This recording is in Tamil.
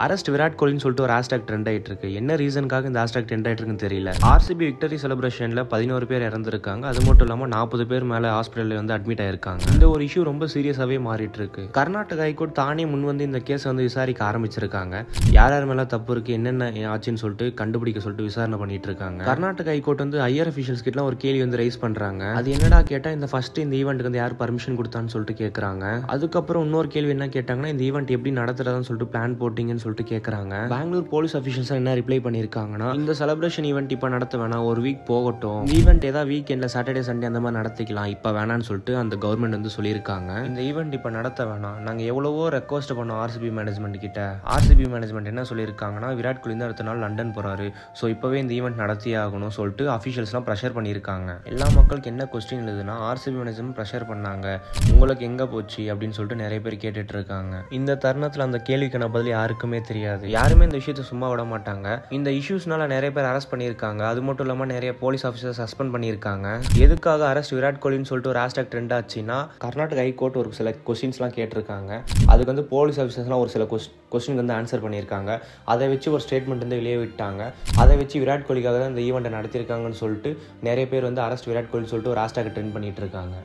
அரெஸ்ட் விராட் கோலின்னு சொல்லிட்டு ஒரு ஹேஷ்டாக் ட்ரெண்ட் ஆகிட்டு இருக்கு. என்ன ரீசனுக்காக இந்த ஹேஷ்டாக் ட்ரெண்ட் ஆகிட்டு இருக்குன்னு தெரியல. ஆர்சிபி விக்டரி செலிப்ரேஷனில் 11 பேர் இறந்துருக்காங்க. அது மட்டும் இல்லாமல் 40 பேர் மேலே ஹாஸ்பிட்டலில் வந்து அட்மிட் ஆயிருக்காங்க. இந்த ஒரு இஷ்யூ ரொம்ப சீரியஸாகவே மாறிட்டு இருக்கு. கர்நாடக ஹைகோர்ட் தானே முன் வந்து இந்த கேஸை வந்து விசாரிக்க ஆரம்பிச்சிருக்காங்க. யார் யார் மேலே தப்பு இருக்கு, என்னென்ன ஆச்சுன்னு சொல்லிட்டு கண்டுபிடிக்க சொல்லிட்டு விசாரணை பண்ணிட்டு இருக்காங்க. கர்நாடக ஹைகோர்ட் வந்து ஹையர் அஃபிஷியல்ஸ் கிட்ட ஒரு கேள்வி வந்து ரைஸ் பண்றாங்க. அது என்னடா கேட்டா, இந்த இந்த ஈவெண்ட்டுக்கு வந்து யார் பர்மிஷன் கொடுத்தான்னு சொல்லிட்டு கேட்கறாங்க. அதுக்கப்புறம் இன்னொரு கேள்வி என்ன கேட்டாங்கன்னா, இந்த ஈவெண்ட் எப்படி நடத்துறதுன்னு சொல்லிட்டு பிளான் போட்டீங்கன்னு சொல்லிட்டு கேட்கறாங்க. பெங்களூர் போலீஸ் அஃபிஷியல்ஸ் என்ன ரிப்ளை பண்ணிருக்காங்கன்னா, இந்த செலிப்ரேஷன் ஈவெண்ட் இப்ப நடத்த வேணாம், ஒரு வீக் போகட்டும். ஈவெண்ட் ஏதாவது வீக்கெண்ட்ல சாட்டர்டே சண்டே அந்த மாதிரி நடத்திக்கலாம், இப்ப வேணான்னு சொல்லிட்டு அந்த கவர்மெண்ட் வந்து சொல்லியிருக்காங்க. இந்த ஈவெண்ட் இப்ப நடத்த வேணாம், நாங்க எவ்வளவோ ரெக்வஸ்ட் பண்ணோம் ஆர்சிபி மேனேஜ்மெண்ட் கிட்ட. ஆர்சிபி மேனேஜ்மெண்ட் என்ன சொல்லியிருக்காங்கன்னா, விராட் கோலி தான் அடுத்த நாள் லண்டன் போறாரு, ஸோ இப்பவே இந்த ஈவெண்ட் நடத்தியே ஆகணும் சொல்லிட்டு அஃபிஷியல்ஸ்லாம் ப்ரெஷர் பண்ணியிருக்காங்க. எல்லா மக்களுக்கு என்ன கொஸ்டின் எழுதுனா, ஆர்சிபி மேனேஜ்மெண்ட் ப்ரெஷர் பண்ணாங்க, உங்களுக்கு எங்க போச்சு அப்படின்னு சொல்லிட்டு நிறைய பேர் கேட்டுட்டு இருக்காங்க. இந்த தருணத்தில் அந்த கேள்விக்கான பதில் யாருக்குமே தெரியாது. யாருமே இந்த விஷயத்தை சும்மா விட மாட்டாங்க. இந்த இஷ்யூஸ்னால நிறைய பேர் அரெஸ்ட் பண்ணியிருக்காங்க. அது மட்டும் இல்லாமல் நிறைய போலீஸ் ஆஃபீஸர் சஸ்பெண்ட் பண்ணியிருக்காங்க. எதுக்காக அரெஸ்ட் விராட் கோலின்னு சொல்லிட்டு ஒரு ஹேஷ்டாக் ட்ரெண்ட் ஆச்சுன்னா, கர்நாடக ஹைகோர்ட் ஒரு சில கொஸ்டின்ஸ்லாம் கேட்டிருக்காங்க. அதுக்கு வந்து போலீஸ் ஆஃபீஸர்ஸ்லாம் ஒரு சில கொஸ்டின் வந்து ஆன்சர் பண்ணியிருக்காங்க. அதை வச்சு ஒரு ஸ்டேட்மெண்ட் வந்து வெளியே விட்டாங்க. அதை வச்சு விராட் கோலிக்காக தான் இந்த ஈவெண்ட்டை நடத்தியிருக்காங்கன்னு சொல்லிட்டு நிறைய பேர் வந்து அரெஸ்ட் விராட் கோலின்னு சொல்லிட்டு ஒரு ஹேஷ்டாக் ட்ரெண்ட் பண்ணிட்டு இருக்காங்க.